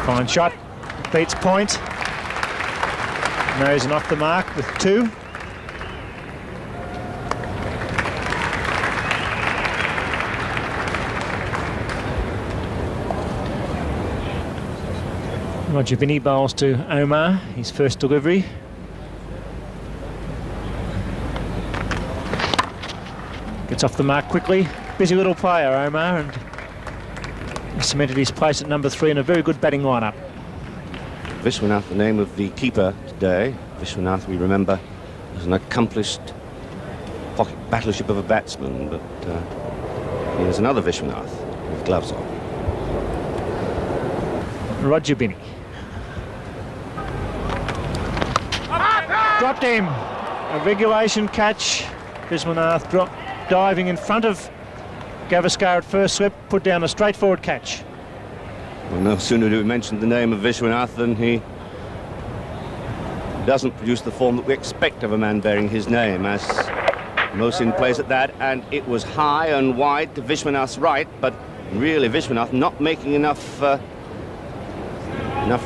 Fine shot, beats point. Marison off the mark with 2. Roger Binny bowls to Omar, his first delivery. Gets off the mark quickly. Busy little player, Omar, and he cemented his place at number 3 in a very good batting lineup. Vishwanath, the name of the keeper today. Vishwanath, we remember, was an accomplished pocket battleship of a batsman, but here's another Vishwanath with gloves on. Roger Binny. Dropped him. A regulation catch. Vishwanath diving in front of Gavaskar at first slip, put down a straightforward catch. Well, no sooner do we mention the name of Vishwanath than he doesn't produce the form that we expect of a man bearing his name, as Mohsin plays at that, and it was high and wide to Vishwanath's right, but really Vishwanath not making enough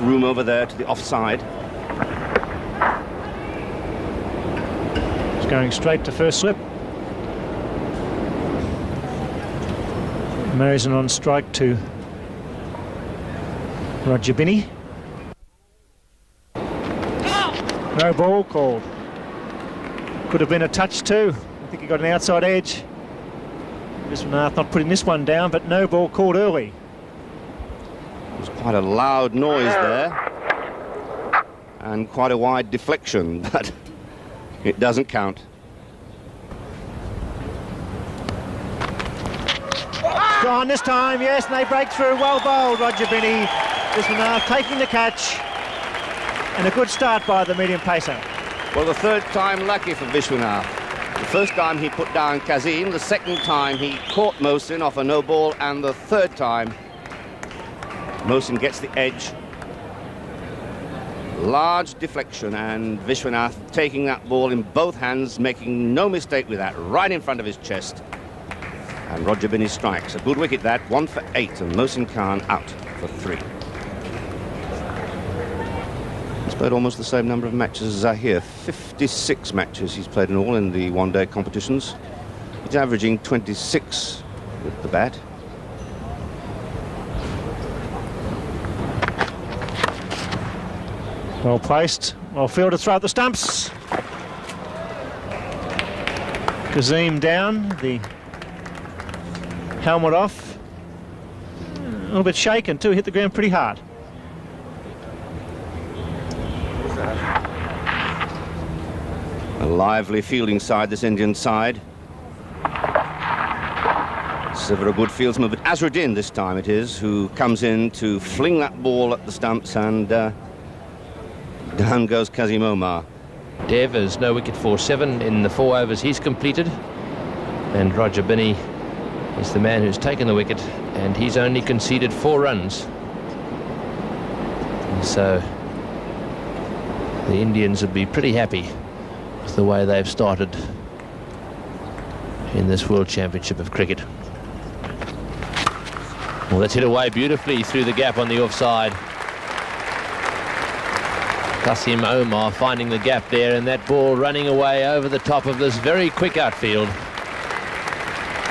room over there to the offside. It's going straight to first slip. Marison on strike to Roger Binny. No ball called. Could have been a touch too. I think he got an outside edge. Vishwanath not putting this one down, but no ball called early. It was quite a loud noise there and quite a wide deflection, but it doesn't count. Gone this time, yes, and they break through. Well bowled, Roger Binny. Vishwanath taking the catch, and a good start by the medium pacer. Well, the third time lucky for Vishwanath. The first time he put down Kazim, the second time he caught Mohsin off a no ball, and the third time Mohsin gets the edge. Large deflection, and Vishwanath taking that ball in both hands, making no mistake with that, right in front of his chest. And Roger Binny strikes. A good wicket that, 1 for 8, and Mohsin Khan out for 3. He's played almost the same number of matches as Zahir, 56 matches he's played in all in the one-day competitions. He's averaging 26 with the bat. Well placed, well fielded, throw at the stumps. Kazim down, the helmet off. A little bit shaken too, hit the ground pretty hard. A lively fielding side, this Indian side. Several good fieldsmen, but Azruddin this time it is, who comes in to fling that ball at the stumps, and down goes Kazim Omar. Dev is no wicket for 7 in the 4 overs he's completed, and Roger Binny is the man who's taken the wicket, and he's only conceded 4 runs. And so the Indians would be pretty happy with the way they've started in this World Championship of Cricket. Well, that's hit away beautifully through the gap on the offside. Kazim Omar finding the gap there, and that ball running away over the top of this very quick outfield.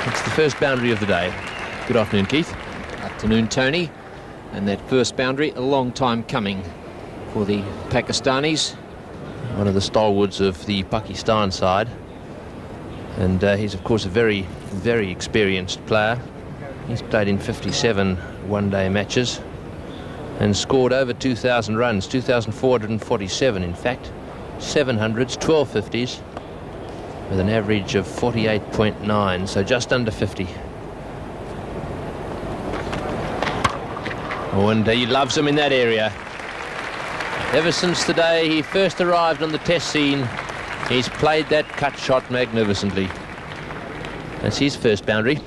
It's the first boundary of the day. Good afternoon, Keith. Afternoon, Tony. And that first boundary, a long time coming for the Pakistanis. One of the stalwarts of the Pakistan side. And he's, of course, a very, very experienced player. He's played in 57 one-day matches and scored over 2,000 runs, 2,447 in fact, 700s, 12 50s, with an average of 48.9, so just under 50. Oh, and he loves him in that area. Ever since the day he first arrived on the test scene, he's played that cut shot magnificently. That's his first boundary.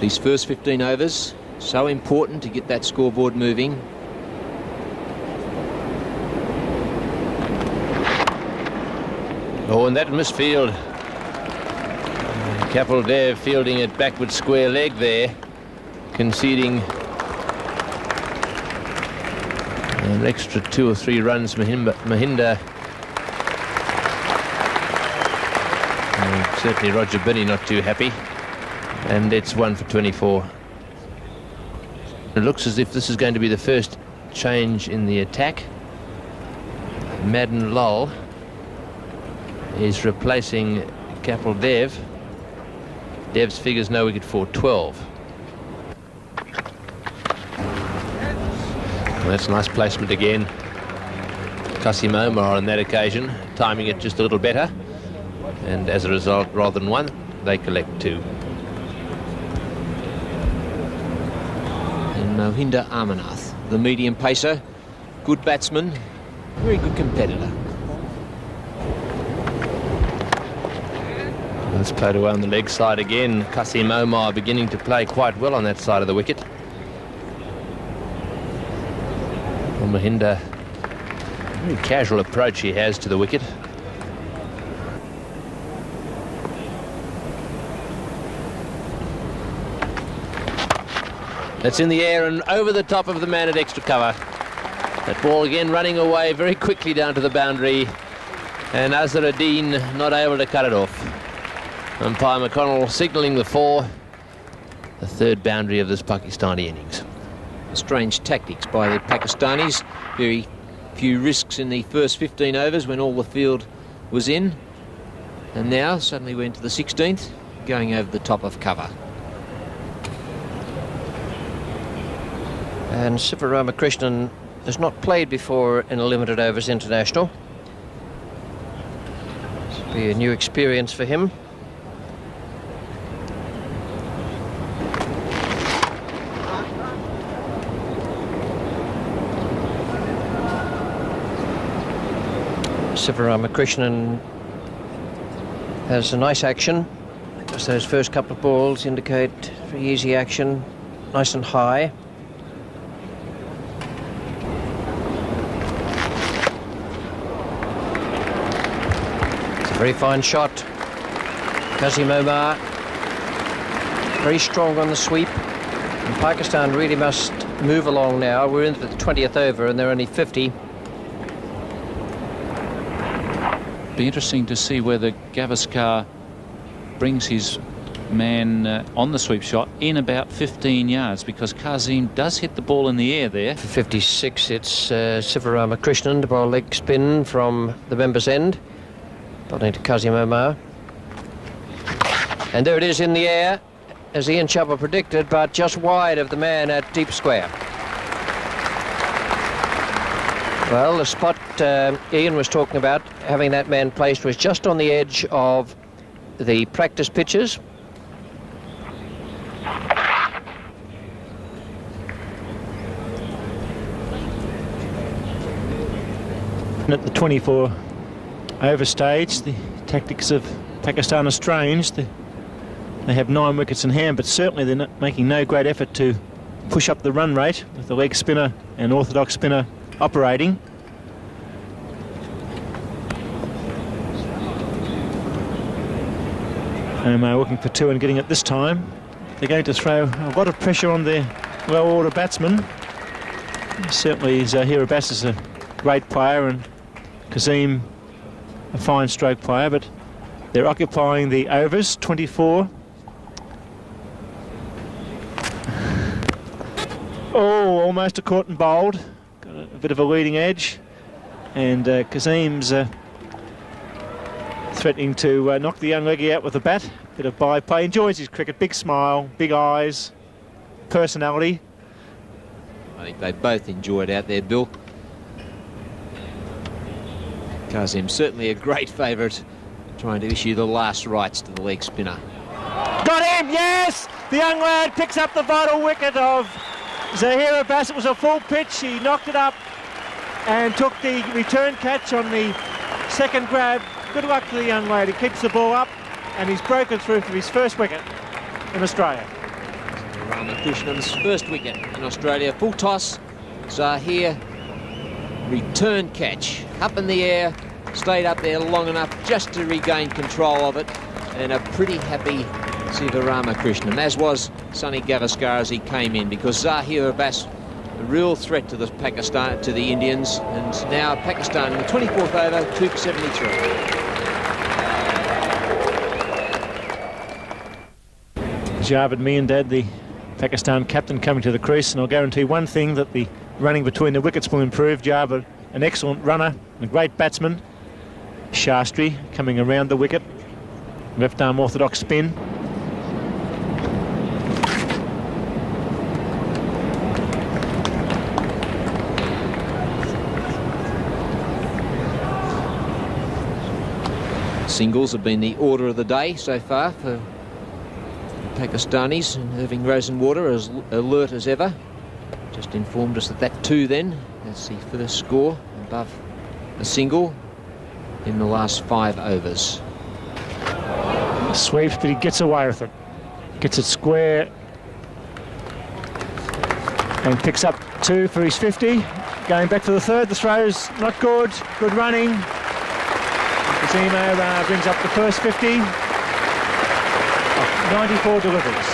These first 15 overs, so important to get that scoreboard moving. Oh, and that misfield. Kapil Dev fielding it backward square leg there, conceding An extra 2 or 3 runs, Mahinda. And certainly Roger Binney not too happy. And it's 1 for 24. It looks as if this is going to be the first change in the attack. Madden Lal is replacing Kapil Dev. Dev's figures no wicket for 12. Well, that's a nice placement again. Kasim Omar on that occasion, timing it just a little better. And as a result, rather than 1, they collect 2. And Mohinder Amarnath, the medium pacer, good batsman, very good competitor. It's played away on the leg side again. Kasim Omar beginning to play quite well on that side of the wicket. Well, Mahinda, very casual approach he has to the wicket. That's in the air and over the top of the man at extra cover. That ball again running away very quickly down to the boundary, and Azharuddin not able to cut it off. Umpire McConnell signalling the 4, the 3rd boundary of this Pakistani innings. Strange tactics by the Pakistanis. Very few risks in the first 15 overs when all the field was in. And now suddenly we're into the 16th, going over the top of cover. And Sivaramakrishnan has not played before in a limited overs international. This will be a new experience for him. Sivaramakrishnan has a nice action. Just those first couple of balls indicate very easy action, nice and high. It's a very fine shot. Kasim Omar very strong on the sweep. And Pakistan really must move along now. We're into the 20th over and they're only 50. Be interesting to see whether Gavaskar brings his man on the sweep shot in about 15 yards, because Kazim does hit the ball in the air there. For 56, it's Sivaramakrishnan to bowl leg spin from the members' end, bowling to Kasim Omar. And there it is in the air, as Ian Chappell predicted, but just wide of the man at deep square. Well, the spot Ian was talking about, having that man placed, was just on the edge of the practice pitches. At the 24 over stage, the tactics of Pakistan are strange. They have 9 wickets in hand, but certainly they're not making no great effort to push up the run rate with the leg spinner and orthodox spinner operating. Omar looking for 2 and getting it this time. They're going to throw a lot of pressure on their well-order batsmen. Certainly Zahir Abbas is a great player and Kazim a fine stroke player, but they're occupying the overs, 24. Oh, almost a caught and bowled. Got a bit of a leading edge. And Kazim's threatening to knock the young leggy out with a bat. Bit of byplay. Enjoys his cricket. Big smile, big eyes, personality. I think they both enjoyed out there, Bill. Kazim certainly a great favourite, trying to issue the last rights to the leg spinner. Got him, yes! The young lad picks up the vital wicket of Zahir Abbas. It was a full pitch. He knocked it up and took the return catch on the second grab. Good luck to the young lad. He keeps the ball up and he's broken through for his first wicket in Australia. Ramakrishnan's first wicket in Australia. Full toss. Zahir, return catch. Up in the air, stayed up there long enough just to regain control of it. And a pretty happy Sivaramakrishnan, as was Sunny Gavaskar as he came in, because Zahir Abbas a real threat to the Indians. And now Pakistan in the 24th over, 2 for 73. Javed Miandad, the Pakistan captain, coming to the crease, and I'll guarantee one thing, that the running between the wickets will improve. Javed, an excellent runner, a great batsman. Shastri coming around the wicket, left arm orthodox spin. Singles have been the order of the day so far for Pakistanis, and Irving Rosenwater as alert as ever. Just informed us that 2 then. That's the first score above a single in the last 5 overs. Sweeps, but he gets away with it. Gets it square and picks up 2 for his 50. Going back for the third. The throw's not good. Good running. Kazimo brings up the first 50. 94 deliveries.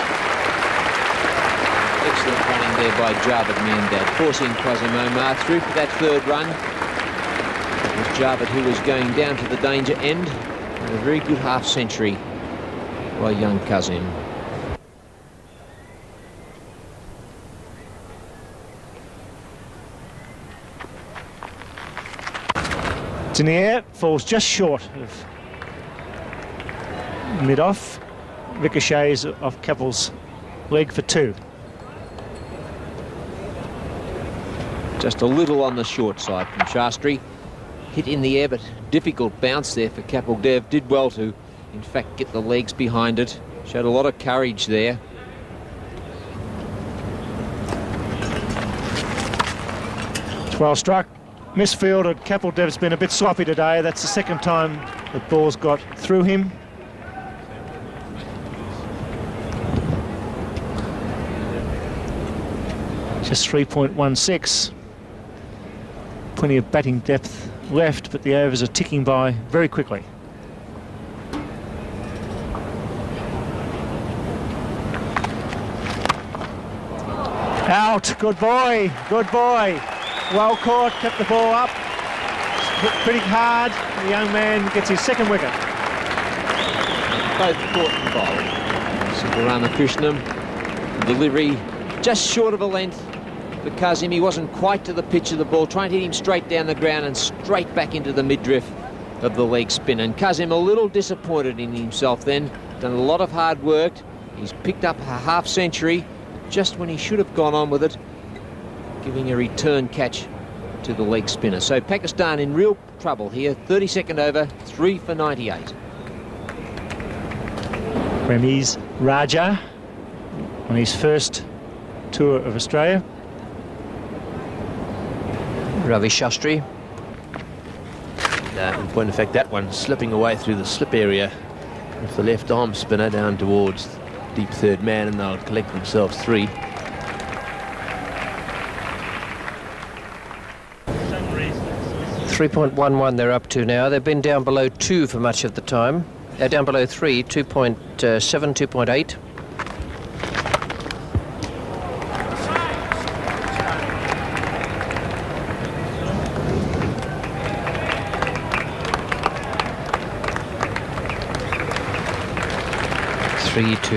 Excellent running there by Javed Miandad, forcing Kazimo through for that third run. It was Javed who was going down to the danger end. And a very good half century by young Kazim. It's in the air, falls just short of mid-off. Ricochets off Keppel's leg for 2. Just a little on the short side from Shastri. Hit in the air, but difficult bounce there for Kapil Dev. Did well to, in fact, get the legs behind it. Showed a lot of courage there. It's well struck. Misfielded. Kapil Dev's been a bit sloppy today. That's the second time the ball's got through him. Just 3.16. Plenty of batting depth left, but the overs are ticking by very quickly. Out. Good boy. Good boy. Well caught. Kept the ball up. Pretty hard. The young man gets his second wicket. Both caught and bowled. Subbaramakrishnam. Delivery just short of a length. But Kazim, he wasn't quite to the pitch of the ball, trying to hit him straight down the ground and straight back into the midriff of the leg spin. And Kazim a little disappointed in himself then. Done a lot of hard work. He's picked up a half century just when he should have gone on with it, giving a return catch to the leg spinner. So Pakistan in real trouble here. 32nd over, 3 for 98. Ramiz Raja on his first tour of Australia. Ravi Shastri. In point of fact, that one slipping away through the slip area with the left arm spinner down towards deep third man, and they'll collect themselves 3. 3.11 they're up to now. They've been down below 2 for much of the time. They're down below 3, 2.7, 2.8. To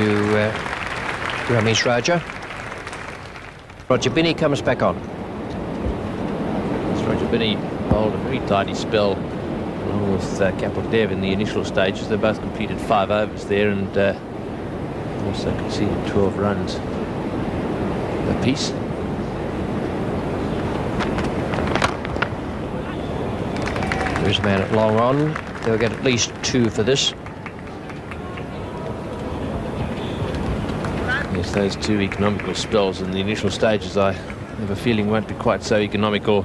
Ramesh Raja. Roger Binney comes back on. Roger Binney bowled a very tidy spell along with Kapil Dev in the initial stages. They both completed 5 overs there, and also conceded 12 runs apiece. There's a man at long on. They'll get at least 2 for this. Yes, those 2 economical spells in the initial stages, I have a feeling won't be quite so economical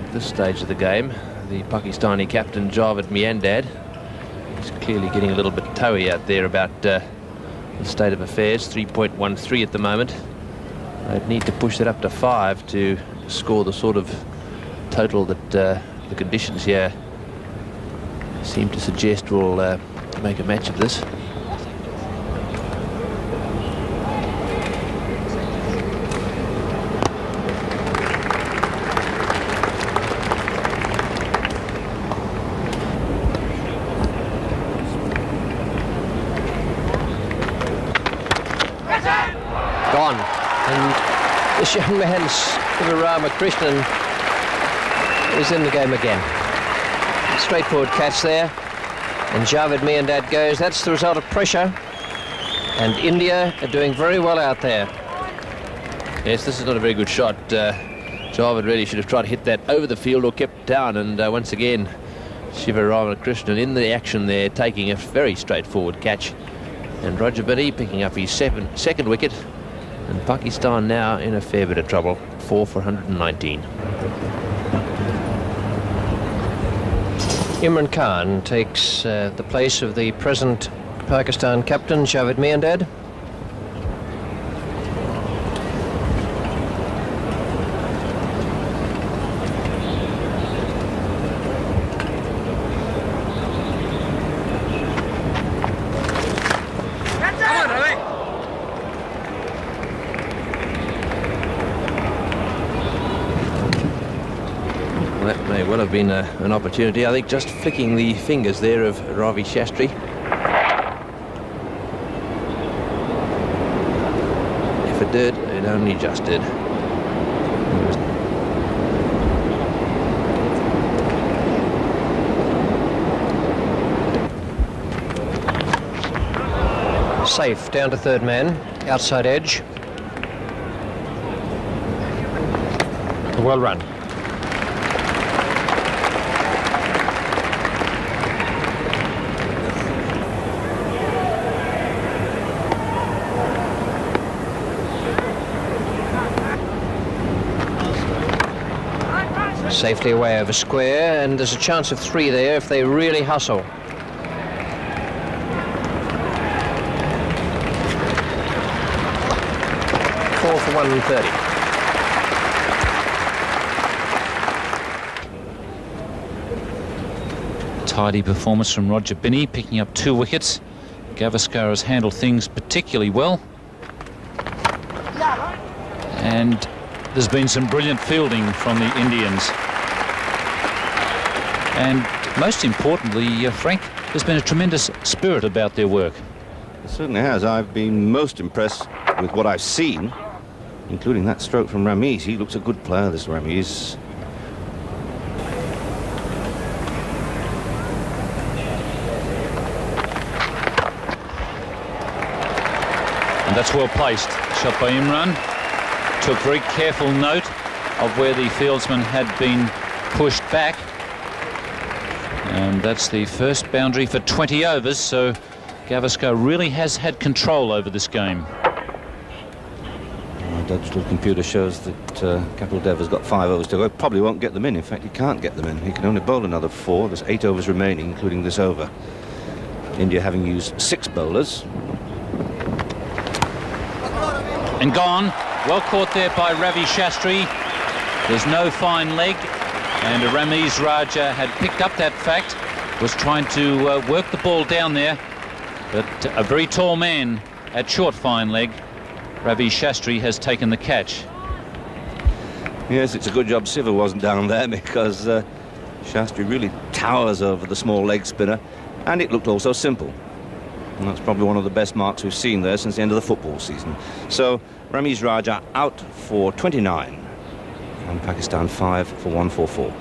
at this stage of the game. The Pakistani captain, Javed Miandad, is clearly getting a little bit toey out there about the state of affairs. 3.13 at the moment. They'd need to push that up to 5 to score the sort of total that the conditions here seem to suggest will make a match of this. And this young man, Virat Krishnan, is in the game again. Straightforward catch there. And Javed Miandad goes. That's the result of pressure. And India are doing very well out there. Yes, this is not a very good shot. Javed really should have tried to hit that over the field or kept down. And once again, Shivaramakrishnan in the action there, taking a very straightforward catch. And Roger Binney picking up his second wicket. And Pakistan now in a fair bit of trouble. 4 for 119. Imran Khan takes the place of the present Pakistan captain, Javed Miandad. That may well have been an opportunity. I think just flicking the fingers there of Ravi Shastri. If it did, it only just did. Safe down to third man, outside edge. Well run. Safely away over square, and there's a chance of 3 there if they really hustle. Four for 130. Tidy performance from Roger Binney, picking up 2 wickets. Gavaskar has handled things particularly well. And there's been some brilliant fielding from the Indians. And most importantly, Frank, there's been a tremendous spirit about their work. It certainly has. I've been most impressed with what I've seen, including that stroke from Ramiz. He looks a good player, this Ramiz. And that's well placed. Shot by Imran. Took very careful note of where the fieldsman had been pushed back. And that's the first boundary for 20 overs, so Gavaskar really has had control over this game. My digital computer shows that Kapil Dev has got 5 overs to go. Probably won't get them in. In fact, he can't get them in. He can only bowl another 4. There's 8 overs remaining, including this over. India having used 6 bowlers. And gone. Well caught there by Ravi Shastri. There's no fine leg. And Ramiz Raja had picked up that fact, was trying to work the ball down there. But a very tall man at short fine leg, Ravi Shastri, has taken the catch. Yes, it's a good job Siva wasn't down there, because Shastri really towers over the small leg spinner. And it looked also simple. And that's probably one of the best marks we've seen there since the end of the football season. So Ramiz Raja out for 29. And Pakistan 5 for 144.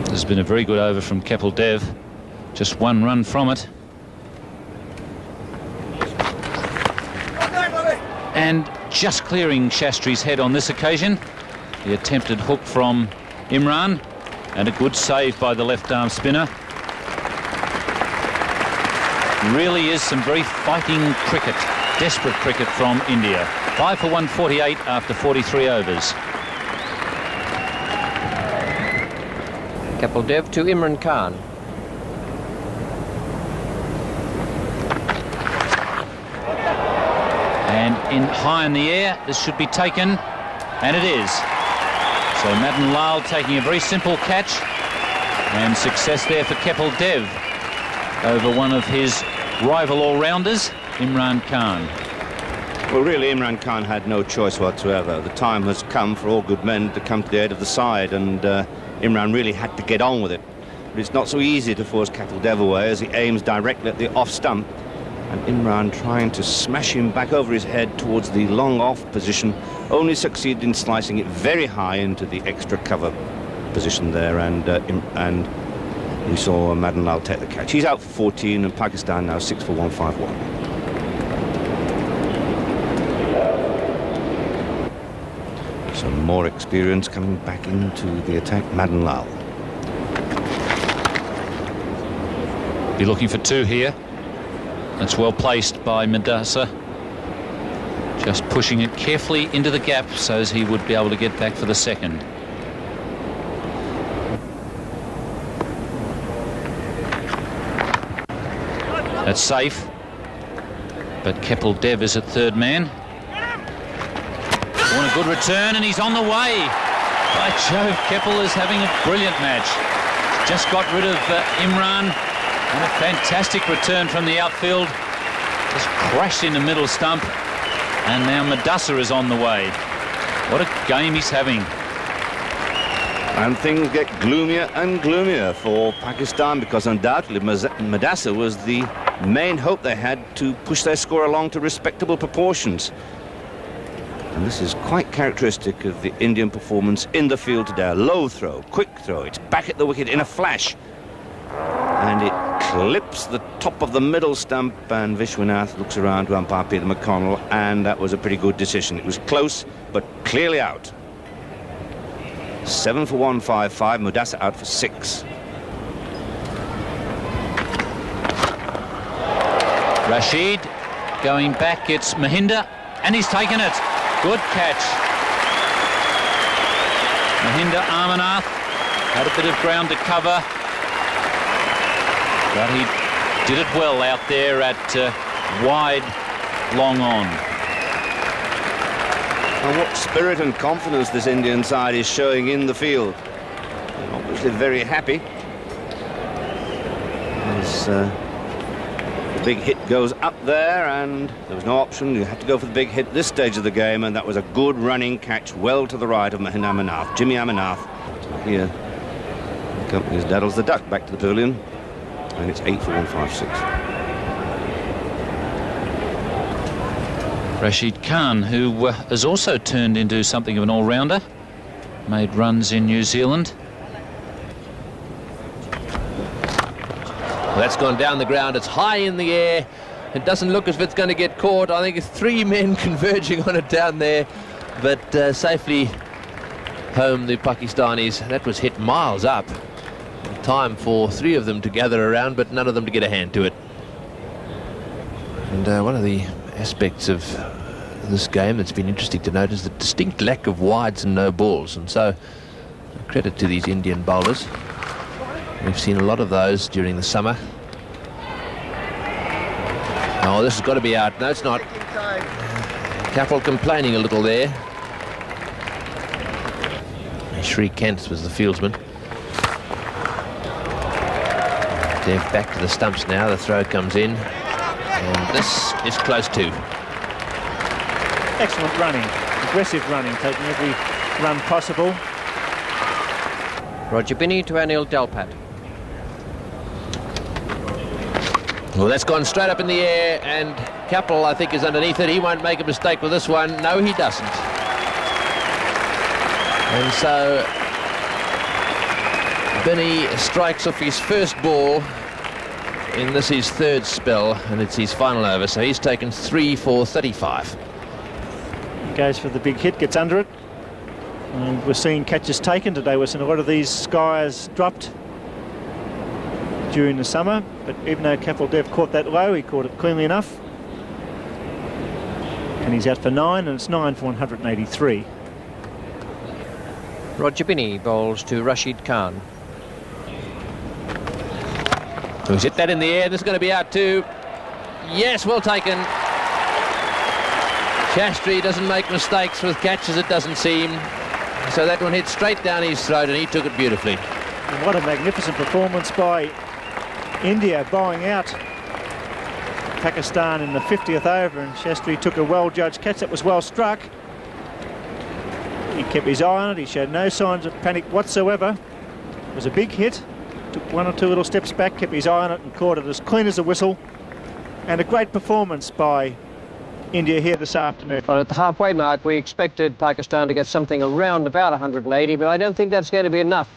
There's been a very good over from Kapil Dev. Just 1 run from it. And just clearing Shastri's head on this occasion. The attempted hook from Imran. And a good save by the left-arm spinner. Really is some very fighting cricket. Desperate cricket from India. 5 for 148 after 43 overs. Kapil Dev to Imran Khan. And in high in the air, this should be taken, and it is. So Madan Lal taking a very simple catch, and success there for Kapil Dev over one of his rival all-rounders, Imran Khan. Well, really, Imran Khan had no choice whatsoever. The time has come for all good men to come to the aid of the side, and Imran really had to get on with it. But it's not so easy to force Kapil Dev away, as he aims directly at the off stump. And Imran trying to smash him back over his head towards the long off position, only succeeded in slicing it very high into the extra cover position there, and we saw Madan Lal take the catch. He's out for 14, and Pakistan now 6 for 151. Some more experience coming back into the attack. Madan Lal. Be looking for 2 here. That's well placed by Madasa. Just pushing it carefully into the gap so as he would be able to get back for the second. That's safe. But Kapil Dev is at third man. Want a good return, and he's on the way. By Jove, Kapil is having a brilliant match. Just got rid of Imran, and a fantastic return from the outfield. Just crashed in the middle stump, and now Madasa is on the way. What a game he's having. And things get gloomier and gloomier for Pakistan, because undoubtedly Madasa was the main hope they had to push their score along to respectable proportions. And this is quite characteristic of the Indian performance in the field today. A low throw, quick throw, it's back at the wicket in a flash. And it clips the top of the middle stump, and Vishwanath looks around to umpire Peter McConnell, and that was a pretty good decision. It was close, but clearly out. 7 for 155, Madasa out for 6. Rashid going back, it's Mahinda, and he's taken it. Good catch. Mahinda Amarnath had a bit of ground to cover, but he did it well out there at wide, long on. And what spirit and confidence this Indian side is showing in the field. They're obviously very happy. As the big hit goes up there, and there was no option. You had to go for the big hit at this stage of the game, and that was a good running catch well to the right of Mahinda Amarnath. Jimmy Amarnath here accompanies Daddles the Duck back to the pavilion, and it's 8 for 156. Rashid Khan, who has also turned into something of an all-rounder, made runs in New Zealand. Well, that's gone down the ground. It's high in the air. It doesn't look as if it's going to get caught. I think it's 3 men converging on it down there, but safely home the Pakistanis. That was hit miles up. Time for 3 of them to gather around, but none of them to get a hand to it. And one of the aspects of this game that's been interesting to note is the distinct lack of wides and no balls, and so credit to these Indian bowlers. We've seen a lot of those during the summer. Oh, this has got to be out. No, it's not. Kapil complaining a little there. Sri Kent was the fieldsman. Dev back to the stumps now. The throw comes in, and this is close to. Excellent running, aggressive running, taking every run possible. Roger Binney to Anil Delpat. Well, that's gone straight up in the air, and Kapil, I think, is underneath it. He won't make a mistake with this one. No, he doesn't. And so Binney strikes off his first ball in this his third spell, and it's his final over, so he's taken 3 for 35. He goes for the big hit, gets under it. And we're seeing catches taken today. We're seeing a lot of these skies dropped during the summer, but even though Kapil Dev caught that low, he caught it cleanly enough. And he's out for 9, and it's 9 for 183. Roger Binney bowls to Rashid Khan. He's hit that in the air. This is going to be out too. Yes, well taken. Shastri doesn't make mistakes with catches, it doesn't seem. So that one hit straight down his throat, and he took it beautifully. And what a magnificent performance by India, bowling out Pakistan in the 50th over, and Shastri took a well-judged catch that was well struck. He kept his eye on it. He showed no signs of panic whatsoever. It was a big hit. Took 1 or 2 little steps back, kept his eye on it, and caught it as clean as a whistle. and a great performance by India here this afternoon. Well, at the halfway mark, we expected Pakistan to get something around about 180, but I don't think that's going to be enough.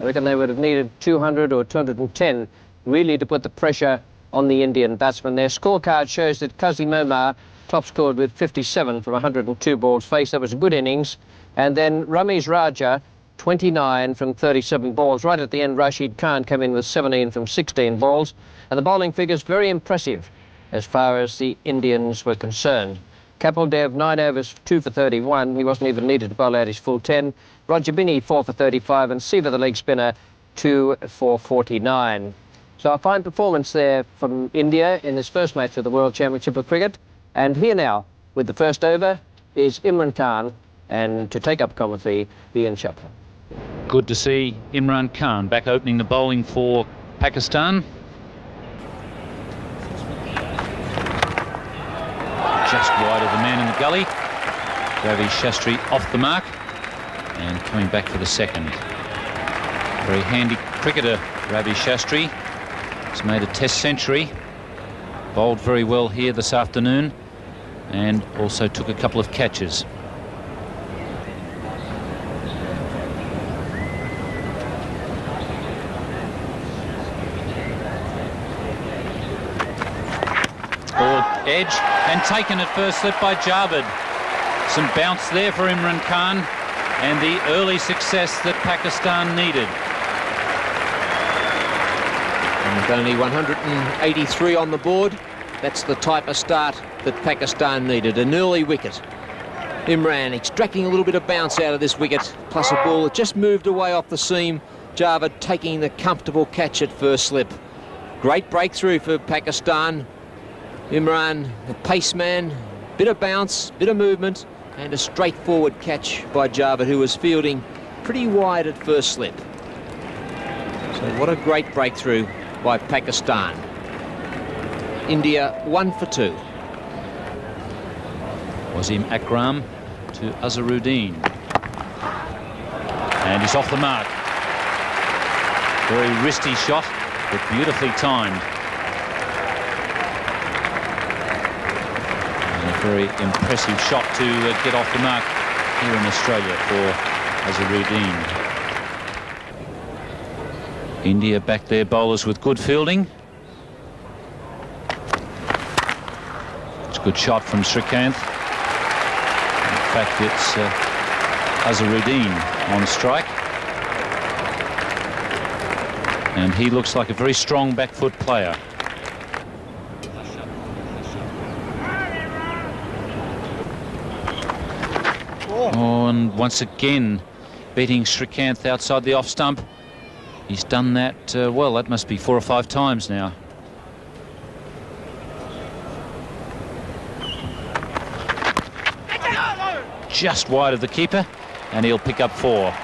I reckon they would have needed 200 or 210 really to put the pressure on the Indian batsmen. Their scorecard shows that Kazim Omar top scored with 57 from 102 balls faced. That was a good innings. And then Ramesh Raja, 29 from 37 balls. Right at the end, Rashid Khan came in with 17 from 16 balls. And the bowling figures very impressive as far as the Indians were concerned. Kapil Dev, 9 overs, 2 for 31. He wasn't even needed to bowl out his full 10. Roger Binny, 4 for 35. And Siva, the leg spinner, 2 for 49. So a fine performance there from India in this first match of the World Championship of Cricket. And here now, with the first over, is Imran Khan, and to take up commentary, Ian Chopra. Good to see Imran Khan back opening the bowling for Pakistan. Just wide of the man in the gully. Ravi Shastri off the mark and coming back for the second. Very handy cricketer, Ravi Shastri. He's made a test century. Bowled very well here this afternoon and also took a couple of catches. Edge and taken at first slip by Javed. Some bounce there for Imran Khan and the early success that Pakistan needed. And with only 183 on the board, that's the type of start that Pakistan needed. An early wicket. Imran extracting a little bit of bounce out of this wicket, plus a ball that just moved away off the seam. Javed taking the comfortable catch at first slip. Great breakthrough for Pakistan. Imran, the pace man, bit of bounce, bit of movement, and a straightforward catch by Javed, who was fielding pretty wide at first slip. So what a great breakthrough by Pakistan. India 1 for 2. Wasim Akram to Azharuddin. And he's off the mark. Very wristy shot, but beautifully timed. Very impressive shot to get off the mark here in Australia for Azharuddin. India back their bowlers with good fielding. It's a good shot from Srikanth. In fact, it's Azharuddin on strike. And he looks like a very strong back foot player. Oh, and once again beating Srikanth outside the off stump. He's done that, well, that must be 4 or 5 times now. Just wide of the keeper, and he'll pick up 4.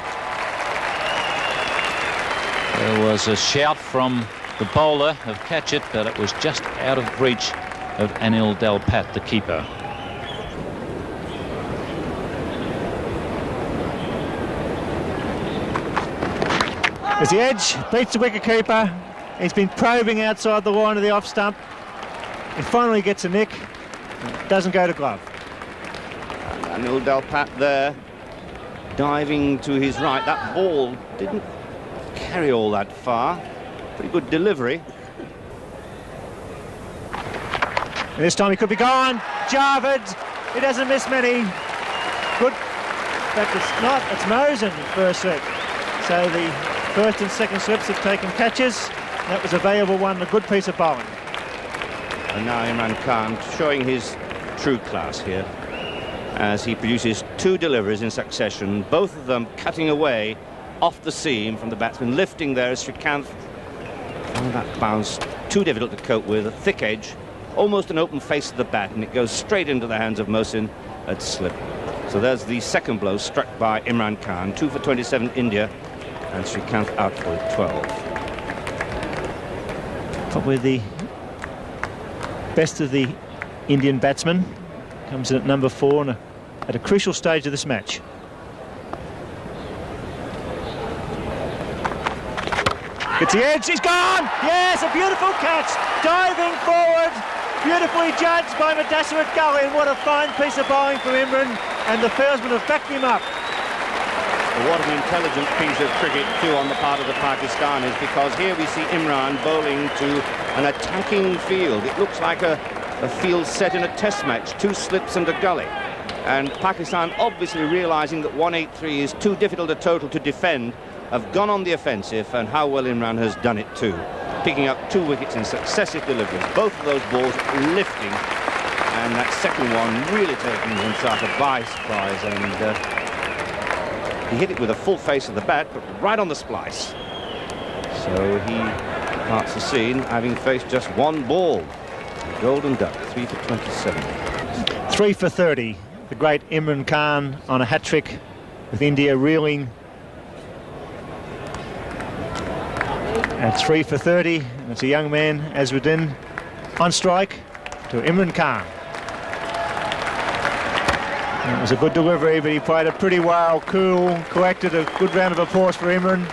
There was a shout from the bowler of catch it, but it was just out of reach of Anil Dalpat, the keeper. As the edge beats the wicketkeeper, he's been probing outside the line of the off stump. He finally gets a nick, doesn't go to glove. And Anil Dalpat there, diving to his right. That ball didn't carry all that far. Pretty good delivery. And this time he could be gone. Javed, he doesn't miss many. Good. In fact, it's not. It's Mosen first slip. So the first and second slips have taken catches. That was a valuable one, a good piece of bowling. And now Imran Khan showing his true class here as he produces 2 deliveries in succession, both of them cutting away off the seam from the batsman, lifting there as Srikanth. Oh, that bounce too difficult to cope with, a thick edge, almost an open face of the bat, and it goes straight into the hands of Mohsin at slip. So there's the second blow struck by Imran Khan. 2 for 27 India, and Srikanth out for 12. Probably the best of the Indian batsmen. Comes in at number 4 and at a crucial stage of this match. Gets the edge, he's gone! Yes, a beautiful catch, diving forward. beautifully judged by Madassarat Gully, and what a fine piece of bowling from Imran, and the fieldsmen have backed him up. What an intelligent piece of cricket too on the part of the Pakistanis, because here we see Imran bowling to an attacking field. It looks like a field set in a test match, 2 slips and a gully. And Pakistan, obviously realising that 183 is too difficult a total to defend, have gone on the offensive, and how well Imran has done it too. Picking up 2 wickets in successive deliveries. Both of those balls lifting, and that second one really taking himself by surprise, and he hit it with a full face of the bat, but right on the splice. So he departs the scene having faced just 1 ball. The Golden Duck, 3 for 27. 3 for 30. The great Imran Khan on a hat-trick, with India reeling at 3 for 30. And it's a young man, Azharuddin, on strike to Imran Khan. And it was a good delivery, but he played it pretty well, cool, collected a good round of applause for Imran.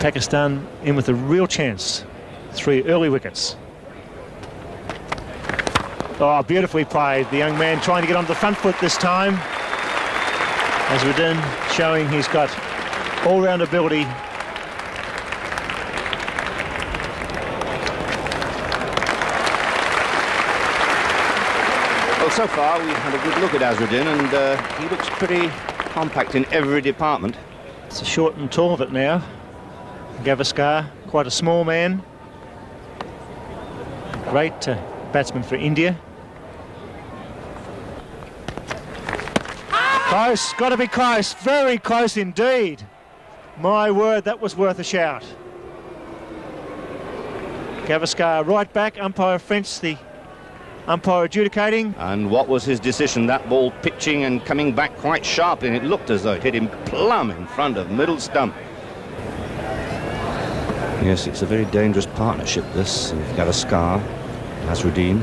Pakistan in with a real chance. 3 early wickets. Oh, beautifully played. The young man trying to get on the front foot this time. Azharuddin showing he's got all-round ability. Well, so far we've had a good look at Azharuddin, and he looks pretty compact in every department. It's the short and tall of it now. Gavaskar, quite a small man. Great batsman for India. Close, got to be close, very close indeed. My word, that was worth a shout. Gavaskar right back, umpire French, the umpire adjudicating. And what was his decision? That ball pitching and coming back quite sharply, and it looked as though it hit him plumb in front of middle stump. Yes, it's a very dangerous partnership, this, of Gavaskar, Azharuddin.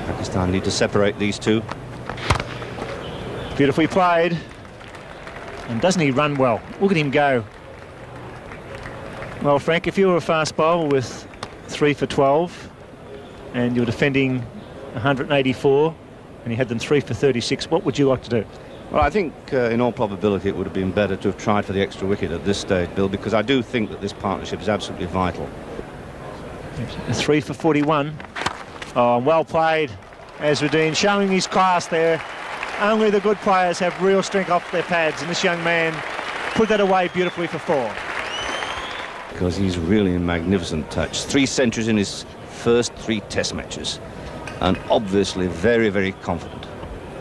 Pakistan need to separate these two. Beautifully played. And doesn't he run well? Look at him go. Well, Frank, if you were a fast bowler with 3 for 12 and you're defending 184 and you had them 3 for 36, what would you like to do? Well, I think in all probability it would have been better to have tried for the extra wicket at this stage, Bill, because I do think that this partnership is absolutely vital. 3 for 41. Oh, well played, Azharuddin, showing his class there. Only the good players have real strength off their pads, and this young man put that away beautifully for 4. Because he's really in magnificent touch. 3 centuries in his first 3 test matches, and obviously very, very confident.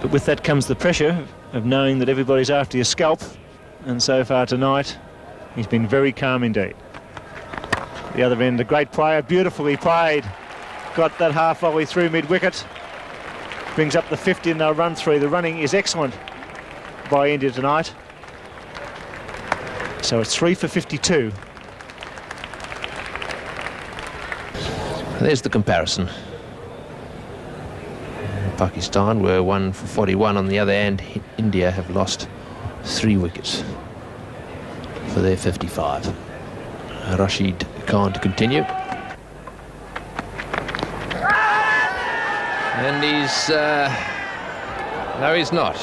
But with that comes the pressure of knowing that everybody's after your scalp, and so far tonight he's been very calm indeed. The other end, a great player, beautifully played, got that half volley through mid-wicket, brings up the 50 and they'll run through. The running is excellent by India tonight. So it's 3 for 52. There's the comparison. Pakistan were 1 for 41 on the other end. India have lost 3 wickets for their 55. Rashid Khan to continue. And he's... no, he's not.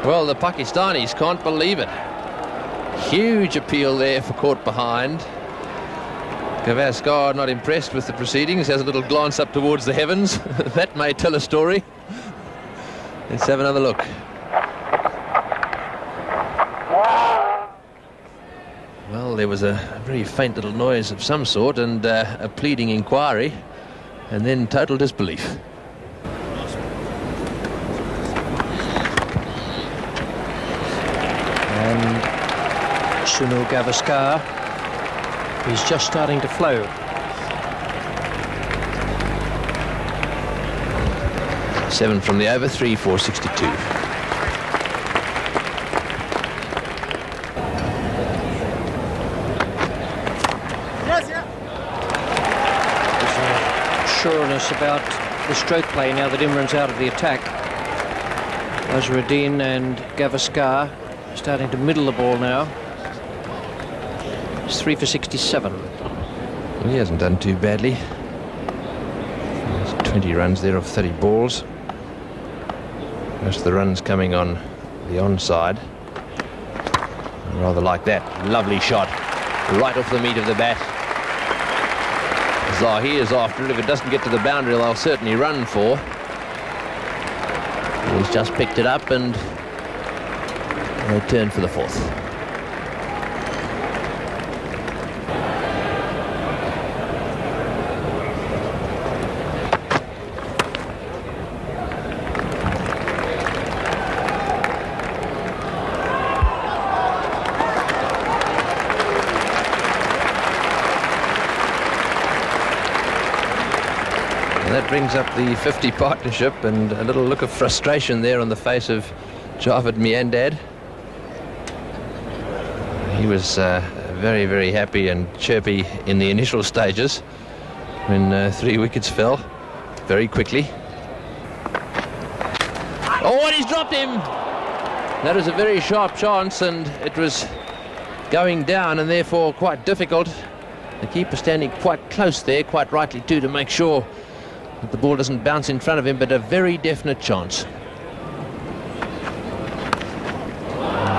Well, the Pakistanis can't believe it. Huge appeal there for caught behind. Gavaskar not impressed with the proceedings, has a little glance up towards the heavens. That may tell a story. Let's have another look. Well, there was a very faint little noise of some sort and a pleading inquiry, and then total disbelief. And Sunil Gavaskar is just starting to flow. Seven from the over, 3 for 62. Sureness about the stroke play now that Imran's out of the attack. Azharuddin and Gavaskar starting to middle the ball now. It's 3 for 67. He hasn't done too badly. There's 20 runs there of 30 balls. Most of the runs coming on the onside. I rather like that. Lovely shot. Right off the meat of the bat. Zaheer's after it. If it doesn't get to the boundary, they'll certainly run for. He's just picked it up and they'll turn for the fourth. Brings up the 50 partnership, and a little look of frustration there on the face of Javed Miandad. He was very, very happy and chirpy in the initial stages when 3 wickets fell very quickly. Oh, and he's dropped him! That was a very sharp chance, and it was going down and therefore quite difficult. The keeper standing quite close there, quite rightly too, to make sure that the ball doesn't bounce in front of him, but a very definite chance.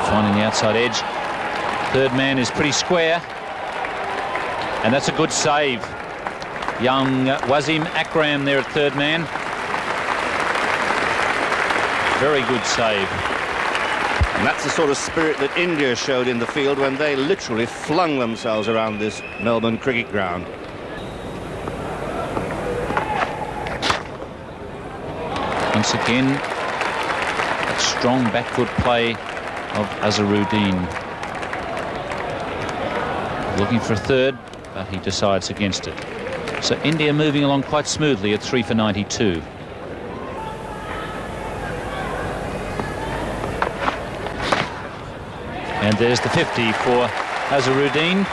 Finding the outside edge. Third man is pretty square, and that's a good save. Young Wasim Akram there at third man. Very good save. And that's the sort of spirit that India showed in the field when they literally flung themselves around this Melbourne cricket ground. Once again, that strong back foot play of Azharuddin. Looking for a third, but he decides against it. So India moving along quite smoothly at 3 for 92. And there's the 50 for Azharuddin.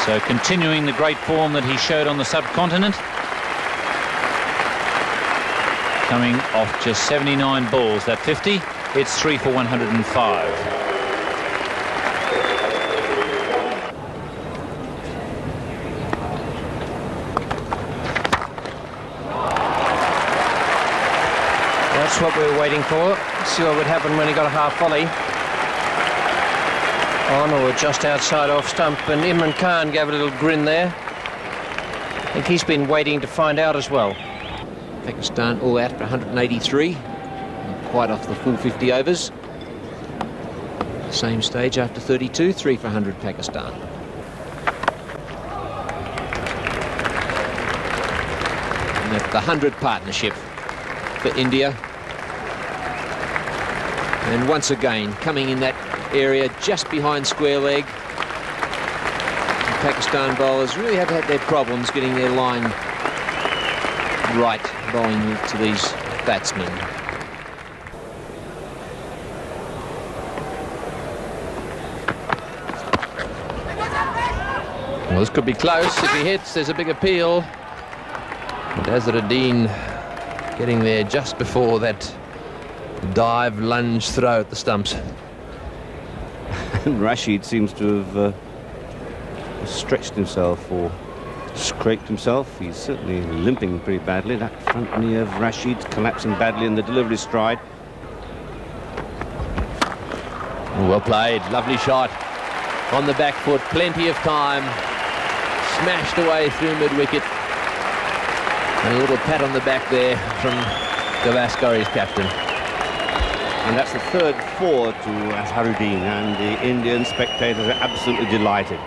So continuing the great form that he showed on the subcontinent. Coming off just 79 balls, that 50, it's 3 for 105. That's what we were waiting for. See what would happen when he got a half volley. On or just outside off stump, and Imran Khan gave a little grin there. I think he's been waiting to find out as well. Pakistan all out for 183, quite off the full 50 overs. Same stage after 32, 3 for 100 Pakistan. And that's the 100 partnership for India. And once again, coming in that area just behind square leg. The Pakistan bowlers really have had their problems getting their line right, bowling to these batsmen. Well, this could be close. If he hits, there's a big appeal. And Azharuddin getting there just before that dive, lunge, throw at the stumps. And Rashid seems to have stretched himself or scraped himself. He's certainly limping pretty badly. That front knee of Rashid's collapsing badly in the delivery stride. Well played, lovely shot on the back foot, plenty of time, smashed away through mid-wicket, and a little pat on the back there from Gavaskar, his captain. And that's the third 4 to Azharuddin, and the Indian spectators are absolutely delighted.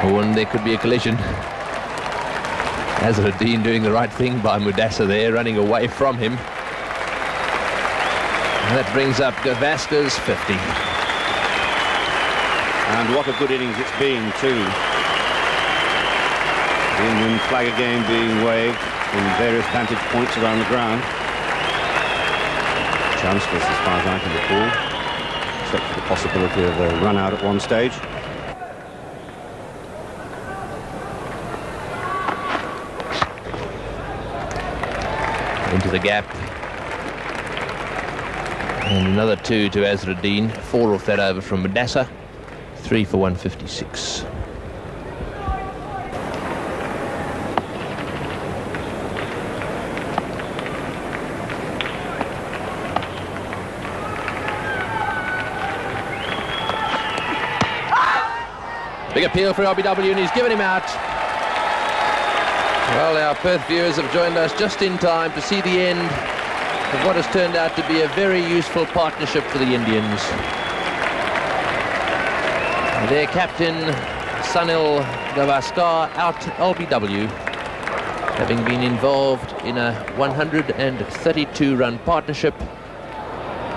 Oh, and there could be a collision. Azharuddin doing the right thing by Mudassar there, running away from him. And that brings up Gavaskar's 50. And what a good innings it's been too. The Indian flag again being waved from various vantage points around the ground. Chanceless as far as I can recall, except for the possibility of a run out at one stage. Into the gap. And another 2 to Azharuddin. 4 off that over from Madassa. 3 for 156. Big appeal for LBW, and he's given him out. Well, our Perth viewers have joined us just in time to see the end of what has turned out to be a very useful partnership for the Indians. Their captain, Sunil Gavaskar, out LBW, having been involved in a 132-run partnership.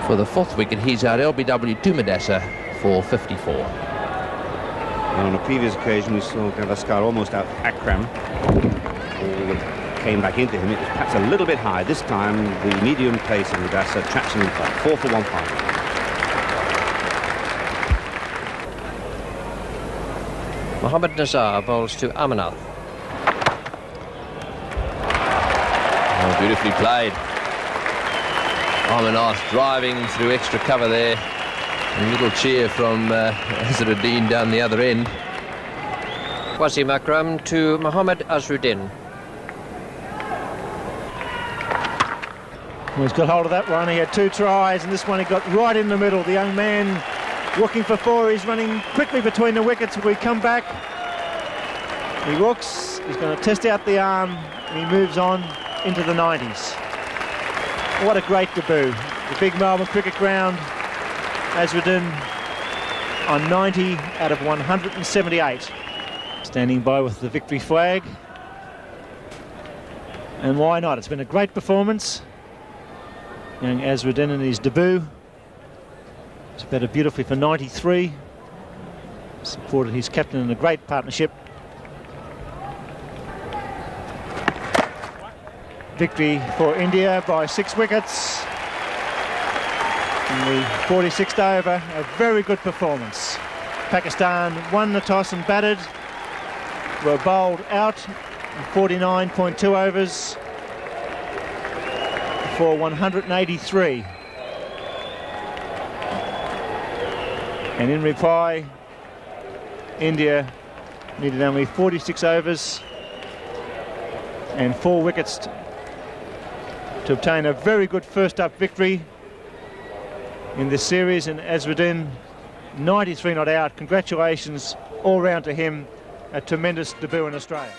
For the 4th wicket, he's out LBW to Madassa for 54. On a previous occasion, we saw Gavaskar almost out Akram. Ball that came back into him. It was perhaps a little bit high. This time, the medium pace of Madassa traps him in front. 4 for 150. Mohammad Nazar bowls to Amarnath. Oh, beautifully played. Amarnath driving through extra cover there. A little cheer from Azharuddin down the other end. Wasim Akram to Mohammad Azharuddin. Well, he's got hold of that one. He had 2 tries, and this one he got right in the middle. The young man looking for 4. He's running quickly between the wickets. Will he come back? He looks. He's going to test out the arm, and he moves on into the 90s. What a great debut. The big Melbourne cricket ground. Azharuddin on 90 out of 178. Standing by with the victory flag. And why not? It's been a great performance. Young Azharuddin in his debut. He's batted beautifully for 93. Supported his captain in a great partnership. Victory for India by 6 wickets. In the 46th over, a very good performance. Pakistan won the toss and batted, were bowled out in 49.2 overs for 183. And in reply, India needed only 46 overs and 4 wickets to obtain a very good first up victory in this series. And Azharuddin, 93 not out. Congratulations all round to him. A tremendous debut in Australia.